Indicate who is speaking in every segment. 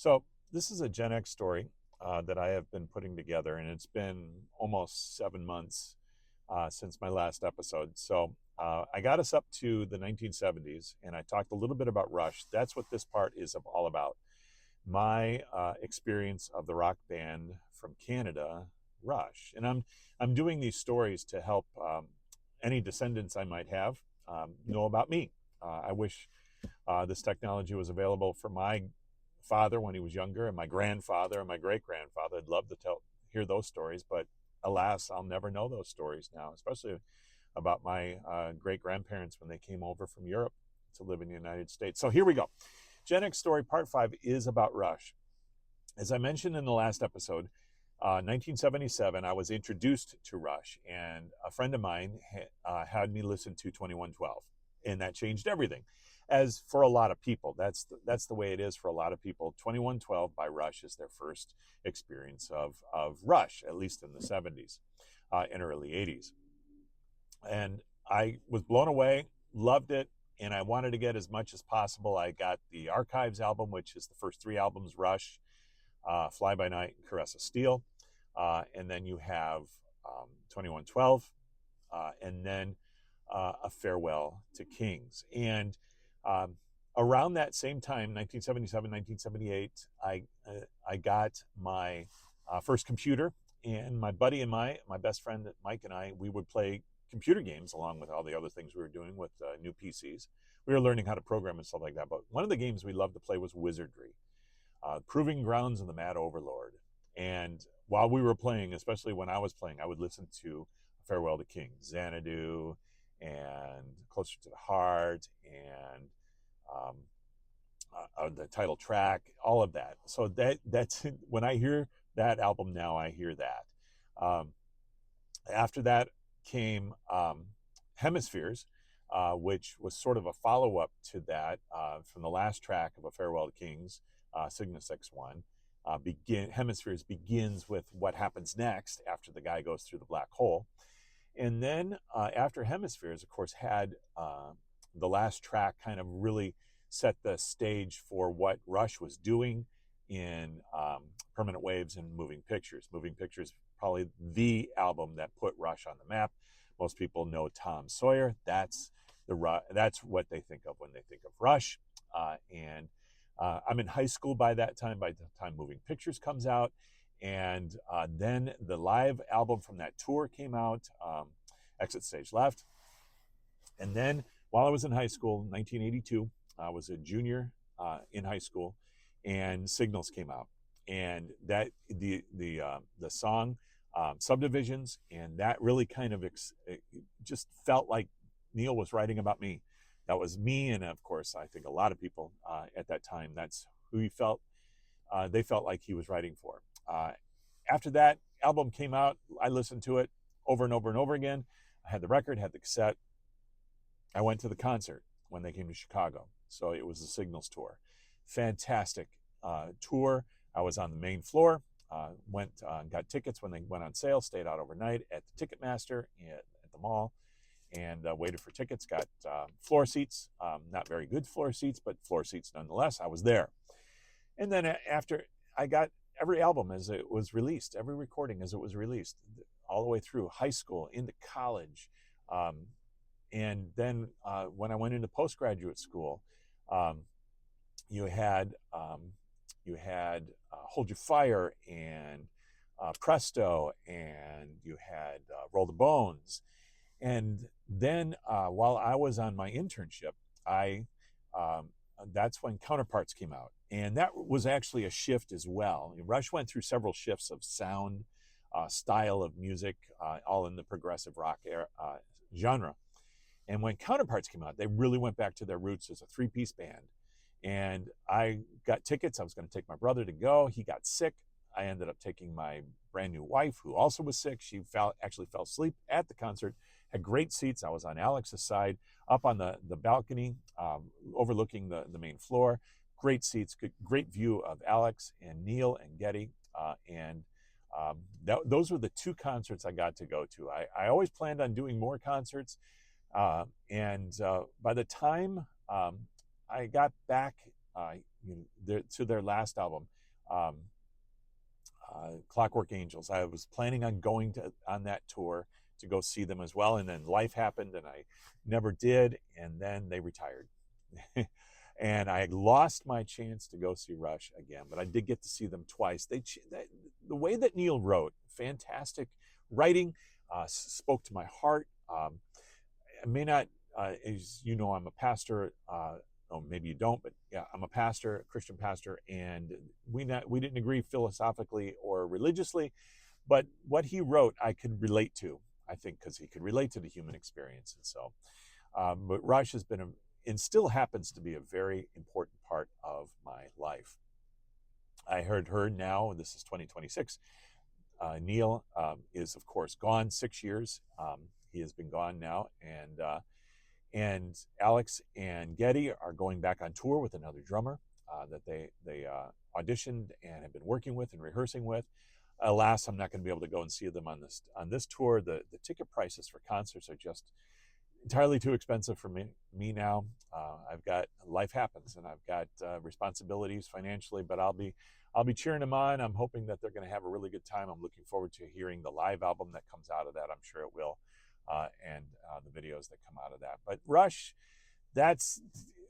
Speaker 1: So this is a Gen X story that I have been putting together, and it's been almost 7 months since my last episode. So I got us up to the 1970s, and I talked a little bit about Rush. That's what this part is all about. My experience of the rock band from Canada, Rush, and I'm doing these stories to help any descendants I might have know about me. I wish this technology was available for my father when he was younger, and my grandfather and my great grandfather. I'd love to hear those stories, but alas, I'll never know those stories now, especially about my great grandparents when they came over from Europe to live in the United States. So here we go. Gen X story part 5 is about Rush. As I mentioned in the last episode, 1977, I was introduced to Rush, and a friend of mine had me listen to 2112, and that changed everything. As for a lot of people, that's the way it is for a lot of people. 2112 by Rush is their first experience of Rush, at least in the 70s and early 80s. And I was blown away, loved it, and I wanted to get as much as possible. I got the Archives album, which is the first three albums, Rush, Fly By Night, and Caress of Steel. And then you have 2112, and then A Farewell to Kings. And around that same time, 1977, 1978, I got my first computer, and my buddy and my best friend Mike and I, we would play computer games along with all the other things we were doing with new PCs. We were learning how to program and stuff like that. But one of the games we loved to play was Wizardry, Proving Grounds and the Mad Overlord. And while we were playing, especially when I was playing, I would listen to Farewell to King, Xanadu, and Closer to the Heart, and the title track, all of that. So that's when I hear that album now, I hear that. After that came Hemispheres, which was sort of a follow up to that from the last track of A Farewell to Kings, Cygnus X1. Hemispheres begins with what happens next after the guy goes through the black hole. And then after Hemispheres, of course, had the last track kind of really set the stage for what Rush was doing in Permanent Waves and Moving Pictures. Moving Pictures, probably the album that put Rush on the map. Most people know Tom Sawyer. That's what they think of when they think of Rush. And I'm in high school by that time, by the time Moving Pictures comes out. And then the live album from that tour came out, Exit Stage Left. And then while I was in high school, 1982, I was a junior in high school, and Signals came out. And that the song Subdivisions, and that really kind of it just felt like Neil was writing about me. That was me, and of course, I think a lot of people at that time, that's who he felt. They felt like he was writing for. After that album came out, I listened to it over and over and over again. I had the record, had the cassette. I went to the concert when they came to Chicago. So it was the Signals tour. Fantastic tour. I was on the main floor, got tickets when they went on sale, stayed out overnight at the Ticketmaster at the mall, and waited for tickets, got floor seats, not very good floor seats, but floor seats nonetheless. I was there. And then after, I got every album as it was released, every recording as it was released, all the way through high school, into college. And then when I went into postgraduate school, you had Hold Your Fire, and Presto, and you had Roll the Bones. And then while I was on my internship, that's when Counterparts came out. And that was actually a shift as well. Rush went through several shifts of sound, style of music, all in the progressive rock genre. And when Counterparts came out, they really went back to their roots as a three-piece band. And I got tickets. I was going to take my brother to go. He got sick. I ended up taking my brand new wife, who also was sick. She actually fell asleep at the concert. Had great seats. I was on Alex's side, up on the balcony, overlooking the main floor. Great seats, great view of Alex and Neil and Geddy. Those were the two concerts I got to go to. I always planned on doing more concerts. And by the time I got back to their last album, um, Clockwork Angels. I was planning on going on that tour to go see them as well, and then life happened, and I never did, and then they retired. And I lost my chance to go see Rush again, but I did get to see them twice. The way that Neil wrote, fantastic writing, spoke to my heart. I may not, as you know, I'm a pastor. Oh, maybe you don't, but yeah, I'm a pastor, a Christian pastor, and we didn't agree philosophically or religiously, but what he wrote I could relate to. I think because he could relate to the human experience, and so. But Rush has been and still happens to be a very important part of my life. I heard her now. This is 2026. Neil is of course gone 6 years. He has been gone now, and Alex and Geddy are going back on tour with another drummer that they auditioned and have been working with and rehearsing with. Alas, I'm not going to be able to go and see them on this tour. The ticket prices for concerts are just entirely too expensive for me now. I've got life happens, and I've got responsibilities financially, but I'll be cheering them on. I'm hoping that they're going to have a really good time. I'm looking forward to hearing the live album that comes out of that. I'm sure it will, and the videos that come out of that. But Rush, that's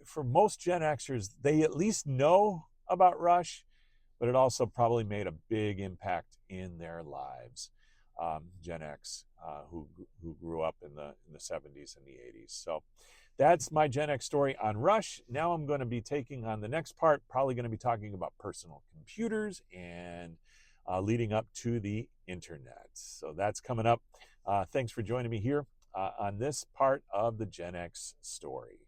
Speaker 1: for most Gen Xers. They at least know about Rush, but it also probably made a big impact in their lives. Gen X, who grew up in the 70s and the 80s. So that's my Gen X story on Rush. Now I'm going to be taking on the next part, probably going to be talking about personal computers and leading up to the internet. So that's coming up. Thanks for joining me here on this part of the Gen X story.